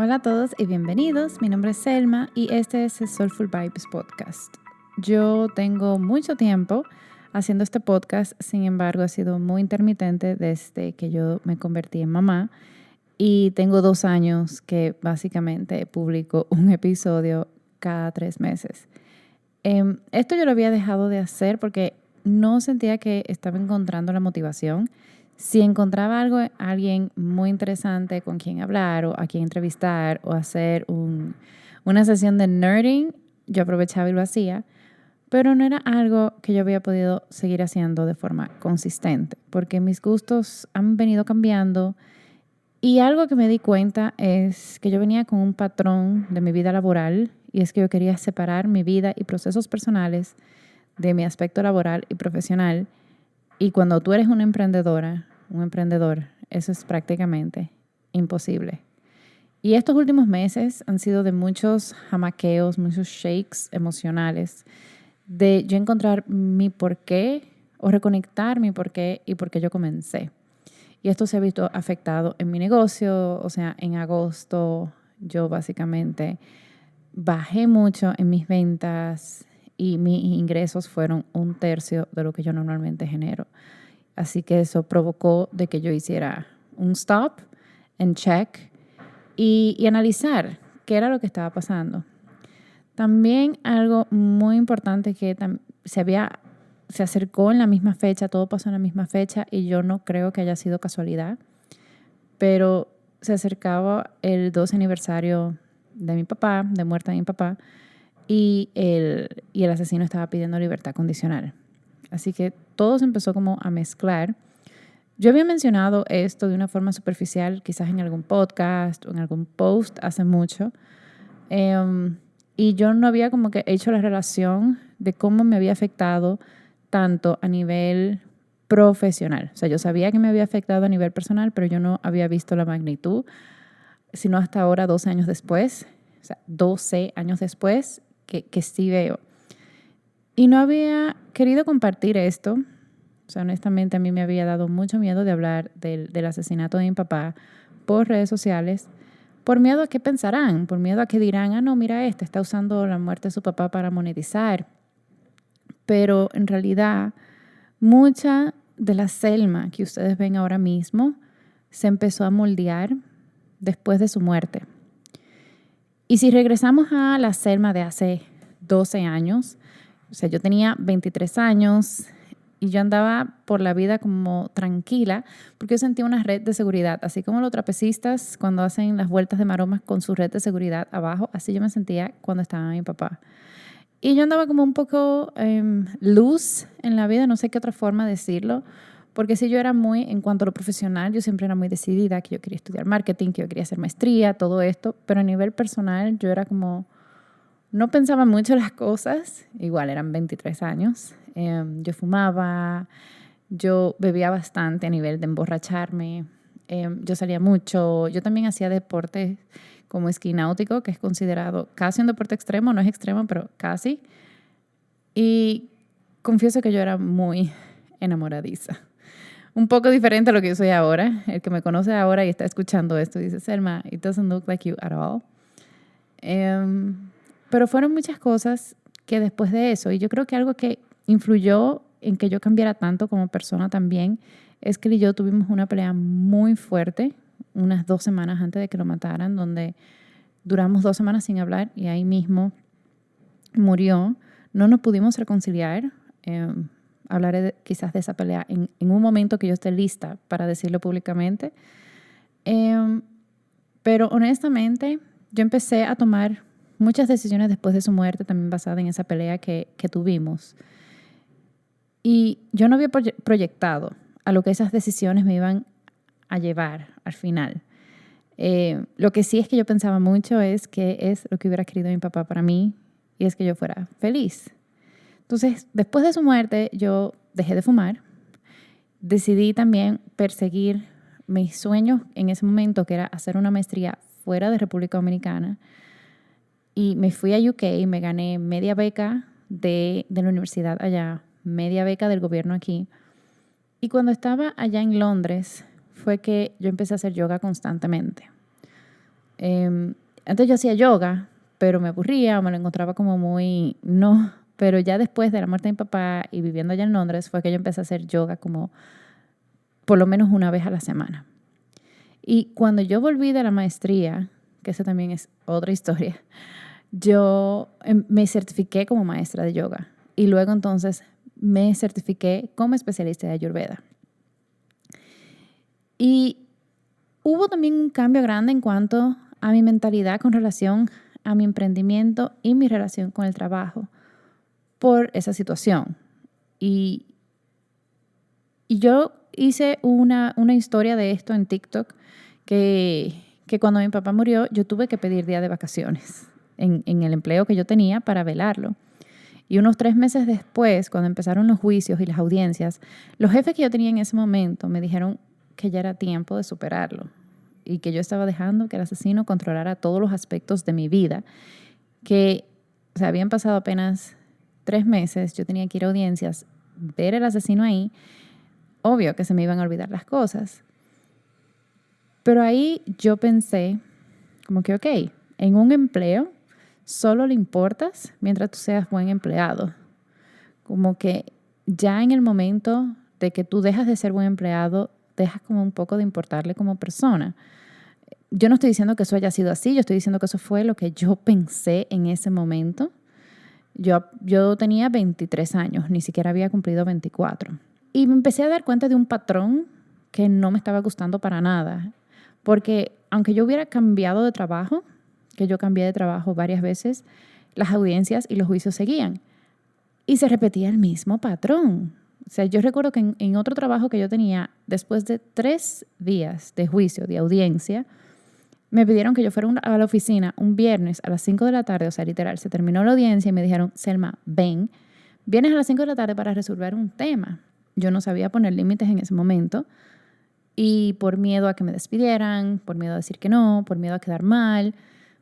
Hola a todos y bienvenidos. Mi nombre es Selma y este es el Soulful Vibes Podcast. Yo tengo mucho tiempo haciendo este podcast, sin embargo ha sido muy intermitente desde que yo me convertí en mamá y tengo 2 años que básicamente publico un episodio cada 3 meses. Esto yo lo había dejado de hacer porque no sentía que estaba encontrando la motivación. Si encontraba alguien muy interesante con quien hablar o a quien entrevistar o hacer una sesión de nerding, yo aprovechaba y lo hacía, pero no era algo que yo había podido seguir haciendo de forma consistente, porque mis gustos han venido cambiando y algo que me di cuenta es que yo venía con un patrón de mi vida laboral y es que yo quería separar mi vida y procesos personales de mi aspecto laboral y profesional. Y cuando tú eres una emprendedora, un emprendedor, eso es prácticamente imposible. Y estos últimos meses han sido de muchos jamaqueos, muchos shakes emocionales, de yo encontrar mi porqué o reconectar mi porqué y por qué yo comencé. Y esto se ha visto afectado en mi negocio, o sea, en agosto yo básicamente bajé mucho en mis ventas y mis ingresos fueron 1/3 de lo que yo normalmente genero. Así que eso provocó de que yo hiciera un stop and check y analizar qué era lo que estaba pasando. También algo muy importante que se acercó en la misma fecha, todo pasó en la misma fecha y yo no creo que haya sido casualidad, pero se acercaba el 12 aniversario de mi papá, de muerte de mi papá, y el asesino estaba pidiendo libertad condicional. Así que todo se empezó como a mezclar. Yo había mencionado esto de una forma superficial, quizás en algún podcast o en algún post hace mucho, y yo no había como que hecho la relación de cómo me había afectado tanto a nivel profesional. O sea, yo sabía que me había afectado a nivel personal, pero yo no había visto la magnitud, sino hasta ahora, 12 años después, o sea, 12 años después, que sí veo. Y no había querido compartir esto. O sea, honestamente a mí me había dado mucho miedo de hablar del asesinato de mi papá por redes sociales, por miedo a qué pensarán, por miedo a que dirán, no, mira, está usando la muerte de su papá para monetizar. Pero en realidad, mucha de la Selma que ustedes ven ahora mismo se empezó a moldear después de su muerte. Y si regresamos a la Selma de hace 12 años, o sea, yo tenía 23 años y yo andaba por la vida como tranquila porque yo sentía una red de seguridad, así como los trapecistas cuando hacen las vueltas de maromas con su red de seguridad abajo, así yo me sentía cuando estaba mi papá. Y yo andaba como un poco loose en la vida, no sé qué otra forma decirlo, porque si yo era muy, en cuanto a lo profesional, yo siempre era muy decidida, que yo quería estudiar marketing, que yo quería hacer maestría, todo esto, pero a nivel personal yo era como, no pensaba mucho las cosas, igual eran 23 años, yo fumaba, yo bebía bastante a nivel de emborracharme, yo salía mucho, yo también hacía deporte como esquí náutico, que es considerado casi un deporte extremo, no es extremo, pero casi. Y confieso que yo era muy enamoradiza. Un poco diferente a lo que yo soy ahora. El que me conoce ahora y está escuchando esto dice, Selma, it doesn't look like you at all. Pero fueron muchas cosas que después de eso, y yo creo que algo que influyó en que yo cambiara tanto como persona también, es que él y yo tuvimos una pelea muy fuerte, unas 2 semanas antes de que lo mataran, donde duramos 2 semanas sin hablar y ahí mismo murió. No nos pudimos reconciliar. Hablaré quizás de esa pelea en un momento que yo esté lista para decirlo públicamente. Pero honestamente, yo empecé a tomar muchas decisiones después de su muerte, también basada en esa pelea que tuvimos. Y yo no había proyectado a lo que esas decisiones me iban a llevar al final. Lo que sí es que yo pensaba mucho es que es lo que hubiera querido mi papá para mí y es que yo fuera feliz. Entonces, después de su muerte, yo dejé de fumar. Decidí también perseguir mis sueños en ese momento, que era hacer una maestría fuera de República Dominicana. Y me fui a UK y me gané media beca de la universidad allá, media beca del gobierno aquí. Y cuando estaba allá en Londres, fue que yo empecé a hacer yoga constantemente. Antes yo hacía yoga, pero me aburría o me lo encontraba como muy... No, pero ya después de la muerte de mi papá y viviendo allá en Londres fue que yo empecé a hacer yoga como por lo menos una vez a la semana. Y cuando yo volví de la maestría, que esa también es otra historia, yo me certifiqué como maestra de yoga y luego entonces me certifiqué como especialista de Ayurveda. Y hubo también un cambio grande en cuanto a mi mentalidad con relación a mi emprendimiento y mi relación con el trabajo por esa situación. Y yo hice una historia de esto en TikTok que cuando mi papá murió yo tuve que pedir día de vacaciones en el empleo que yo tenía para velarlo. Y unos 3 meses después, cuando empezaron los juicios y las audiencias, los jefes que yo tenía en ese momento me dijeron que ya era tiempo de superarlo y que yo estaba dejando que el asesino controlara todos los aspectos de mi vida, que habían pasado apenas 3 meses, yo tenía que ir a audiencias, ver el asesino ahí, obvio que se me iban a olvidar las cosas. Pero ahí yo pensé como que, ok, en un empleo solo le importas mientras tú seas buen empleado. Como que ya en el momento de que tú dejas de ser buen empleado, dejas como un poco de importarle como persona. Yo no estoy diciendo que eso haya sido así, yo estoy diciendo que eso fue lo que yo pensé en ese momento. Yo tenía 23 años, ni siquiera había cumplido 24. Y me empecé a dar cuenta de un patrón que no me estaba gustando para nada. Porque aunque yo hubiera cambiado de trabajo, que yo cambié de trabajo varias veces, las audiencias y los juicios seguían. Y se repetía el mismo patrón. O sea, yo recuerdo que en otro trabajo que yo tenía, después de 3 días de juicio, de audiencia, me pidieron que yo fuera a la oficina un viernes a las 5 de la tarde, o sea, literal, se terminó la audiencia y me dijeron, Selma, ven, vienes a las 5 de la tarde para resolver un tema. Yo no sabía poner límites en ese momento y por miedo a que me despidieran, por miedo a decir que no, por miedo a quedar mal,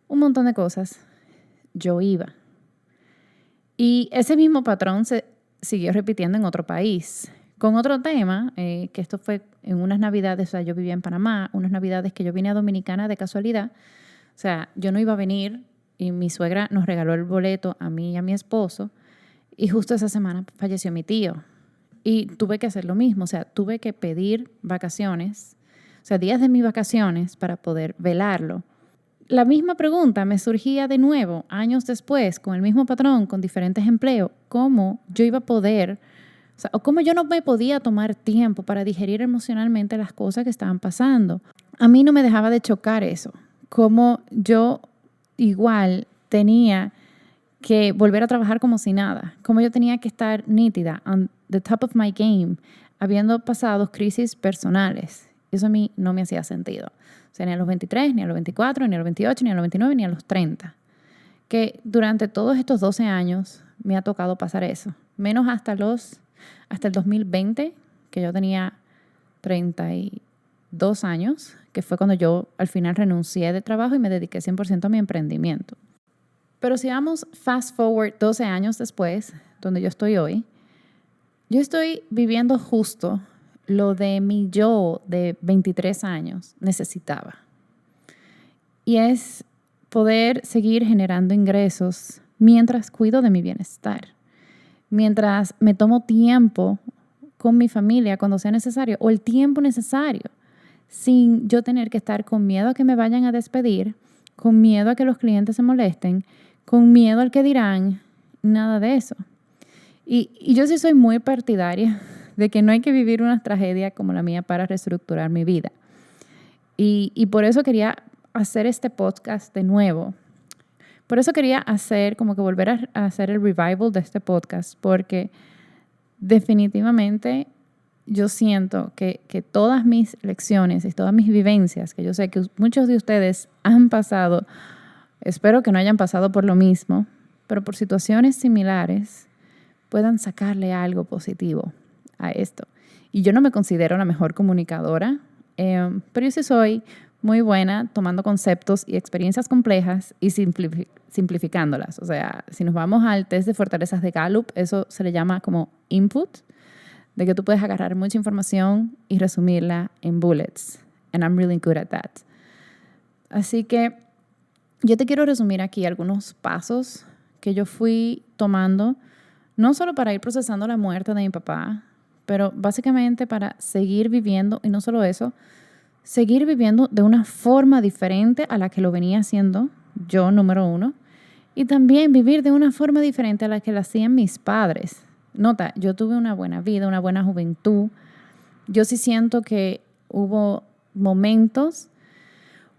un montón de cosas, yo iba. Y ese mismo patrón se siguió repitiendo en otro país, con otro tema, que esto fue en unas navidades, o sea, yo vivía en Panamá, unas navidades que yo vine a Dominicana de casualidad, o sea, yo no iba a venir y mi suegra nos regaló el boleto a mí y a mi esposo y justo esa semana falleció mi tío y tuve que hacer lo mismo, o sea, tuve que pedir vacaciones, o sea, días de mis vacaciones para poder velarlo. La misma pregunta me surgía de nuevo años después, con el mismo patrón, con diferentes empleos, cómo yo iba a poder, o cómo yo no me podía tomar tiempo para digerir emocionalmente las cosas que estaban pasando. A mí no me dejaba de chocar eso, cómo yo igual tenía que volver a trabajar como si nada, cómo yo tenía que estar nítida, on the top of my game, habiendo pasado crisis personales. Eso a mí no me hacía sentido. O sea, ni a los 23, ni a los 24, ni a los 28, ni a los 29, ni a los 30. Que durante todos estos 12 años me ha tocado pasar eso. Menos hasta el 2020, que yo tenía 32 años, que fue cuando yo al final renuncié de trabajo y me dediqué 100% a mi emprendimiento. Pero si vamos fast forward 12 años después, donde yo estoy hoy, yo estoy viviendo justo lo de mi yo de 23 años necesitaba. Y es poder seguir generando ingresos mientras cuido de mi bienestar, mientras me tomo tiempo con mi familia cuando sea necesario o el tiempo necesario, sin yo tener que estar con miedo a que me vayan a despedir, con miedo a que los clientes se molesten, con miedo al que dirán, nada de eso. Y yo sí soy muy partidaria de que no hay que vivir una tragedia como la mía para reestructurar mi vida. Y por eso quería hacer este podcast de nuevo. Por eso quería volver a hacer el revival de este podcast, porque definitivamente yo siento que todas mis lecciones y todas mis vivencias, que yo sé que muchos de ustedes han pasado, espero que no hayan pasado por lo mismo, pero por situaciones similares, puedan sacarle algo positivo a esto. Y yo no me considero la mejor comunicadora, pero yo sí soy muy buena tomando conceptos y experiencias complejas y simplificándolas. O sea, si nos vamos al test de fortalezas de Gallup, eso se le llama como input, de que tú puedes agarrar mucha información y resumirla en bullets. And I'm really good at that. Así que Yo te quiero resumir aquí algunos pasos que yo fui tomando, no solo para ir procesando la muerte de mi papá, pero básicamente para seguir viviendo, y no solo eso, seguir viviendo de una forma diferente a la que lo venía haciendo yo, número uno, y también vivir de una forma diferente a la que lo hacían mis padres. Nota, yo tuve una buena vida, una buena juventud. Yo sí siento que hubo momentos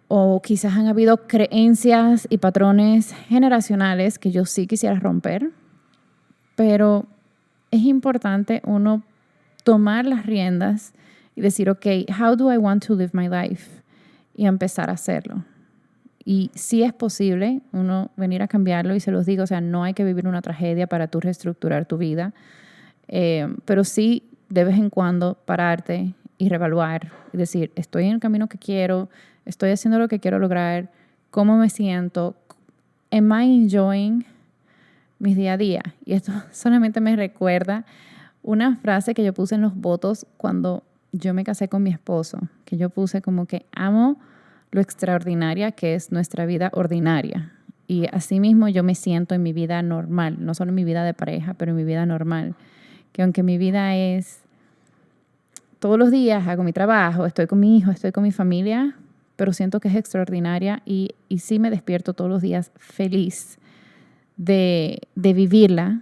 o quizás han habido creencias y patrones generacionales que yo sí quisiera romper, pero es importante uno tomar las riendas y decir, ok, how do I want to live my life? Y empezar a hacerlo. Y sí es posible uno venir a cambiarlo, y se los digo, o sea, no hay que vivir una tragedia para tú reestructurar tu vida, pero sí de vez en cuando pararte y reevaluar y decir, estoy en el camino que quiero, estoy haciendo lo que quiero lograr, cómo me siento, am I enjoying mis día a día. Y esto solamente me recuerda una frase que yo puse en los votos cuando yo me casé con mi esposo, que yo puse como que amo lo extraordinaria que es nuestra vida ordinaria. Y así mismo yo me siento en mi vida normal, no solo en mi vida de pareja, pero en mi vida normal. Que aunque mi vida es todos los días, hago mi trabajo, estoy con mi hijo, estoy con mi familia, pero siento que es extraordinaria y sí me despierto todos los días feliz de vivirla,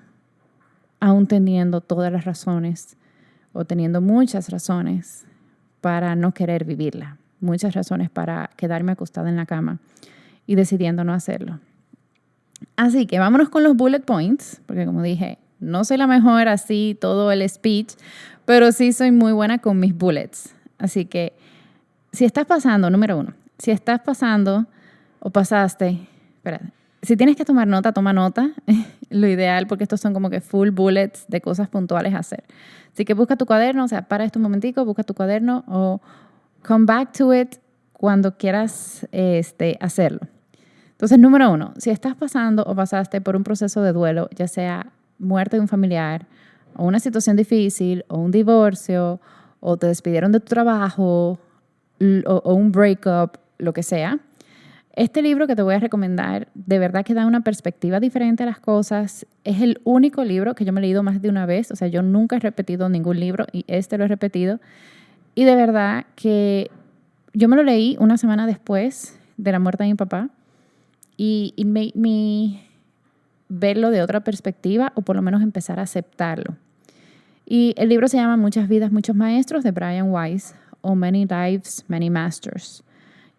aún teniendo todas las razones o teniendo muchas razones para no querer vivirla, muchas razones para quedarme acostada en la cama y decidiendo no hacerlo. Así que vámonos con los bullet points, porque como dije, no soy la mejor así todo el speech, pero sí soy muy buena con mis bullets. Así que si estás pasando, número uno, si estás pasando o pasaste, espérate, si tienes que tomar nota, toma nota. Lo ideal, porque estos son como que full bullets de cosas puntuales a hacer. Así que busca tu cuaderno, o sea, para esto un momentico, busca tu cuaderno o come back to it cuando quieras hacerlo. Entonces, número uno, si estás pasando o pasaste por un proceso de duelo, ya sea muerte de un familiar, o una situación difícil, o un divorcio, o te despidieron de tu trabajo, o un breakup, lo que sea, este libro que te voy a recomendar de verdad que da una perspectiva diferente a las cosas. Es el único libro que yo me he leído más de una vez. O sea, yo nunca he repetido ningún libro y este lo he repetido. Y de verdad que yo me lo leí una semana después de la muerte de mi papá y it made me verlo de otra perspectiva, o por lo menos empezar a aceptarlo. Y el libro se llama Muchas vidas, muchos maestros, de Brian Weiss, o Many Lives, Many Masters.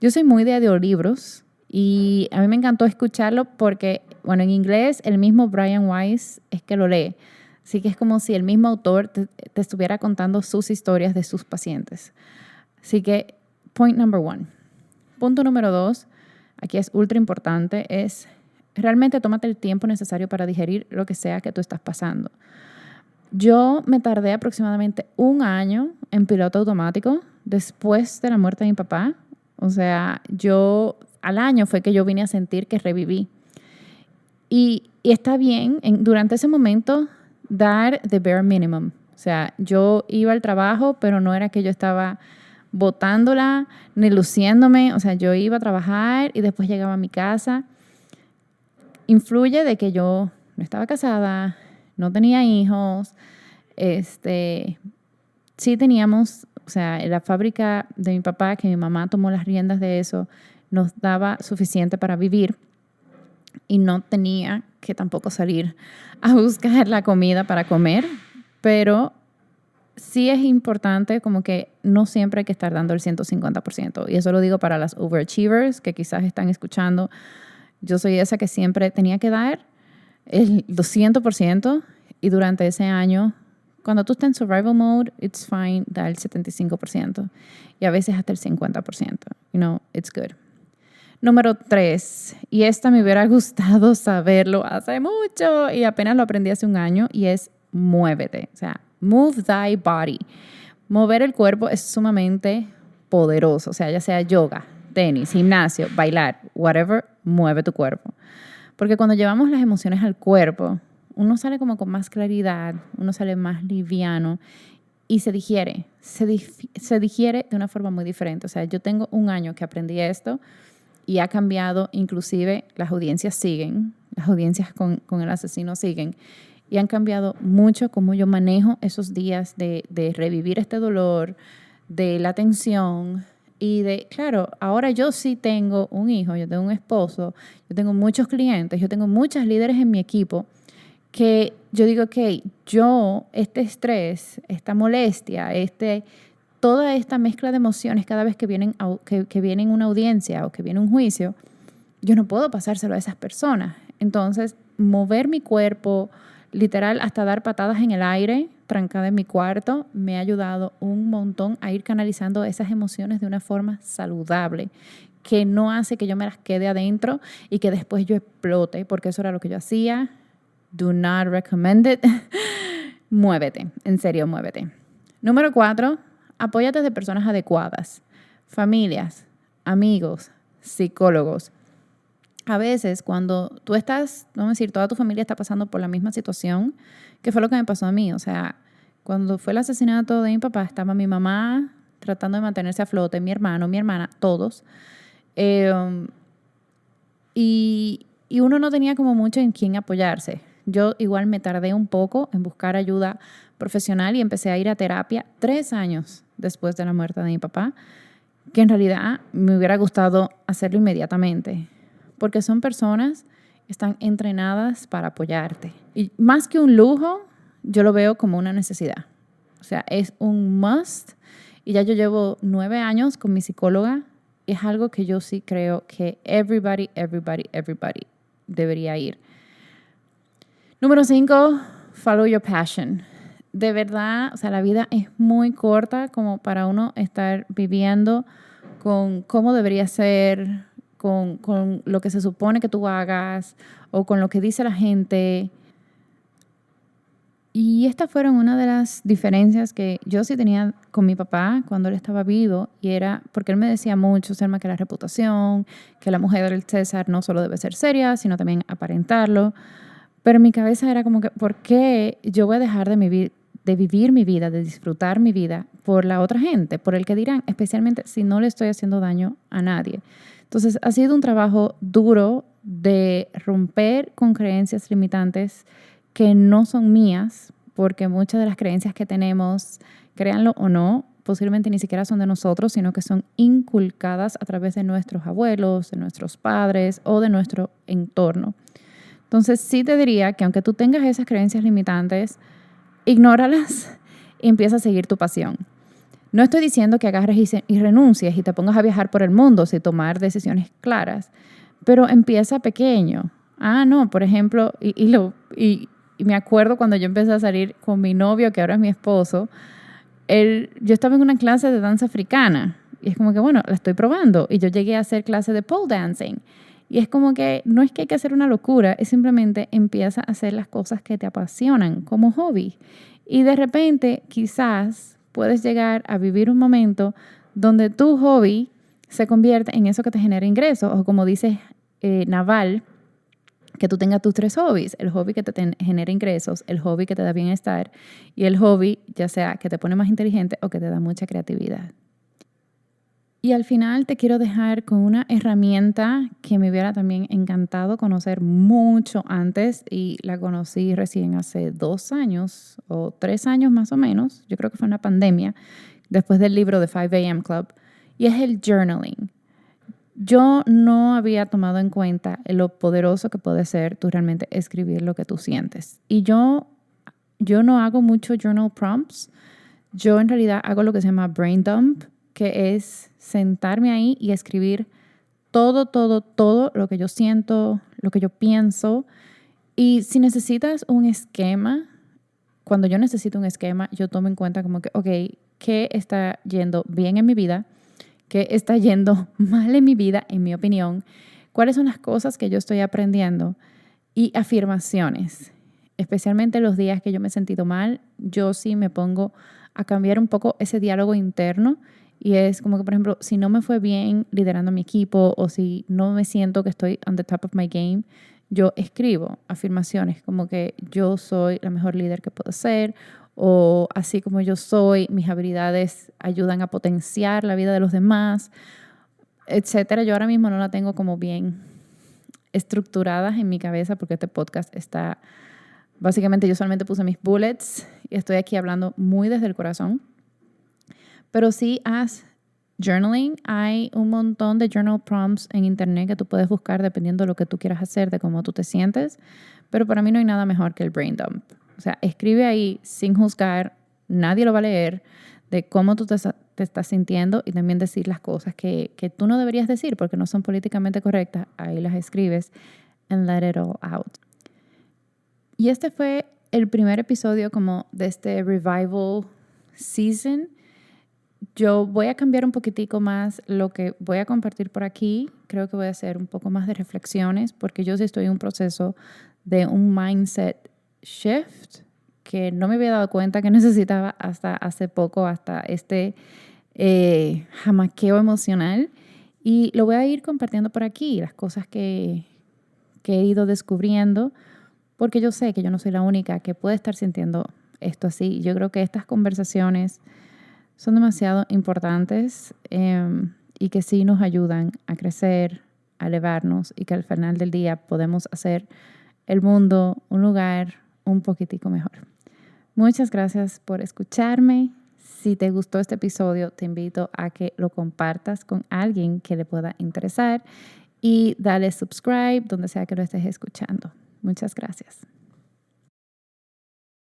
Yo soy muy de audiolibros y a mí me encantó escucharlo porque, bueno, en inglés el mismo Brian Weiss es que lo lee. Así que es como si el mismo autor te estuviera contando sus historias de sus pacientes. Así que, point number one. Punto número dos, aquí es ultra importante, es realmente tómate el tiempo necesario para digerir lo que sea que tú estás pasando. Yo me tardé aproximadamente 1 año en piloto automático después de la muerte de mi papá. O sea, yo al año fue que yo vine a sentir que reviví. Y está bien durante ese momento dar the bare minimum. O sea, yo iba al trabajo, pero no era que yo estaba botándola ni luciéndome. O sea, yo iba a trabajar y después llegaba a mi casa. Influye de que yo no estaba casada, no tenía hijos, sí teníamos, o sea, en la fábrica de mi papá, que mi mamá tomó las riendas de eso, nos daba suficiente para vivir y no tenía que tampoco salir a buscar la comida para comer, pero sí es importante como que no siempre hay que estar dando el 150%. Y eso lo digo para las overachievers que quizás están escuchando. Yo soy esa que siempre tenía que dar el 200%, y durante ese año, cuando tú estás en survival mode, it's fine, da el 75% y a veces hasta el 50%. You know, it's good. Número 3, y esta me hubiera gustado saberlo hace mucho y apenas lo aprendí hace 1 año, y es muévete. O sea, move thy body. Mover el cuerpo es sumamente poderoso. O sea, ya sea yoga, tenis, gimnasio, bailar, whatever, mueve tu cuerpo. Porque cuando llevamos las emociones al cuerpo, uno sale como con más claridad, uno sale más liviano y se digiere. Se digiere de una forma muy diferente. O sea, yo tengo 1 año que aprendí esto y ha cambiado, inclusive las audiencias con el asesino siguen, y han cambiado mucho cómo yo manejo esos días de revivir este dolor, de la tensión y claro, ahora yo sí tengo un hijo, yo tengo un esposo, yo tengo muchos clientes, yo tengo muchas líderes en mi equipo que yo digo, ok, este estrés, esta molestia, toda esta mezcla de emociones cada vez que vienen una audiencia o que viene un juicio, yo no puedo pasárselo a esas personas. Entonces, mover mi cuerpo, literal, hasta dar patadas en el aire, trancada en mi cuarto, me ha ayudado un montón a ir canalizando esas emociones de una forma saludable, que no hace que yo me las quede adentro y que después yo explote, porque eso era lo que yo hacía. Do not recommend it. Muévete, en serio, muévete. Número 4, apóyate de personas adecuadas, familias, amigos, psicólogos. A veces cuando tú estás, vamos a decir, toda tu familia está pasando por la misma situación, que fue lo que me pasó a mí. O sea, cuando fue el asesinato de mi papá, estaba mi mamá tratando de mantenerse a flote, mi hermano, mi hermana, todos. Y uno no tenía como mucho en quién apoyarse. Yo igual me tardé un poco en buscar ayuda profesional y empecé a ir a terapia 3 años después de la muerte de mi papá, que en realidad me hubiera gustado hacerlo inmediatamente, porque son personas que están entrenadas para apoyarte. Y más que un lujo, yo lo veo como una necesidad. O sea, es un must. Y ya yo llevo 9 años con mi psicóloga. Y es algo que yo sí creo que everybody debería ir. Número 5, follow your passion. De verdad, o sea, la vida es muy corta como para uno estar viviendo con cómo debería ser, con lo que se supone que tú hagas o con lo que dice la gente. Y estas fueron una de las diferencias que yo sí tenía con mi papá cuando él estaba vivo, y era porque él me decía mucho, Selma, que la reputación, que la mujer del César no solo debe ser seria, sino también aparentarlo. Pero en mi cabeza era como que, ¿por qué yo voy a dejar de vivir mi vida, de disfrutar mi vida por la otra gente, por el que dirán, especialmente si no le estoy haciendo daño a nadie? Entonces, ha sido un trabajo duro de romper con creencias limitantes que no son mías, porque muchas de las creencias que tenemos, créanlo o no, posiblemente ni siquiera son de nosotros, sino que son inculcadas a través de nuestros abuelos, de nuestros padres o de nuestro entorno. Entonces, sí te diría que aunque tú tengas esas creencias limitantes, ignóralas y empieza a seguir tu pasión. No estoy diciendo que agarres y renuncies y te pongas a viajar por el mundo sin tomar decisiones claras, pero empieza pequeño. No, por ejemplo, y me acuerdo cuando yo empecé a salir con mi novio, que ahora es mi esposo, yo estaba en una clase de danza africana y es como que, bueno, la estoy probando, y yo llegué a hacer clase de pole dancing. Y es como que no es que hay que hacer una locura, es simplemente empieza a hacer las cosas que te apasionan como hobby. Y de repente quizás puedes llegar a vivir un momento donde tu hobby se convierte en eso que te genera ingresos. O como dice Naval, que tú tengas tus 3 hobbies: el hobby que te genera ingresos, el hobby que te da bienestar y el hobby ya sea que te pone más inteligente o que te da mucha creatividad. Y al final te quiero dejar con una herramienta que me hubiera también encantado conocer mucho antes, y la conocí recién hace 2 años o 3 años más o menos. Yo creo que fue una pandemia, después del libro de 5 a.m. Club, y es el journaling. Yo no había tomado en cuenta lo poderoso que puede ser tú realmente escribir lo que tú sientes. Y yo no hago mucho journal prompts. Yo en realidad hago lo que se llama brain dump, que es sentarme ahí y escribir todo lo que yo siento, lo que yo pienso. Y si necesitas un esquema, cuando yo necesito un esquema, yo tomo en cuenta como que, ok, ¿qué está yendo bien en mi vida? ¿Qué está yendo mal en mi vida, en mi opinión? ¿Cuáles son las cosas que yo estoy aprendiendo? Y afirmaciones. Especialmente los días que yo me he sentido mal, yo sí me pongo a cambiar un poco ese diálogo interno. Y es como que, por ejemplo, si no me fue bien liderando mi equipo o si no me siento que estoy on the top of my game, yo escribo afirmaciones como que yo soy la mejor líder que puedo ser, o así como yo soy, mis habilidades ayudan a potenciar la vida de los demás. etcétera. Yo ahora mismo no la tengo como bien estructuradas en mi cabeza porque este podcast está, básicamente yo solamente puse mis bullets y estoy aquí hablando muy desde el corazón. Pero sí haz journaling. Hay un montón de journal prompts en internet que tú puedes buscar dependiendo de lo que tú quieras hacer, de cómo tú te sientes. Pero para mí no hay nada mejor que el brain dump. O sea, escribe ahí sin juzgar, nadie lo va a leer, de cómo tú te estás sintiendo y también decir las cosas que tú no deberías decir porque no son políticamente correctas. Ahí las escribes and let it all out. Y este fue el primer episodio como de este revival season. Yo voy a cambiar un poquitico más lo que voy a compartir por aquí. Creo que voy a hacer un poco más de reflexiones porque yo sí estoy en un proceso de un mindset shift que no me había dado cuenta que necesitaba hasta hace poco, hasta este jamaqueo emocional. Y lo voy a ir compartiendo por aquí, las cosas que he ido descubriendo, porque yo sé que yo no soy la única que puede estar sintiendo esto así. Yo creo que estas conversaciones son demasiado importantes y que sí nos ayudan a crecer, a elevarnos y que al final del día podemos hacer el mundo un lugar un poquitico mejor. Muchas gracias por escucharme. Si te gustó este episodio, te invito a que lo compartas con alguien que le pueda interesar y dale subscribe donde sea que lo estés escuchando. Muchas gracias.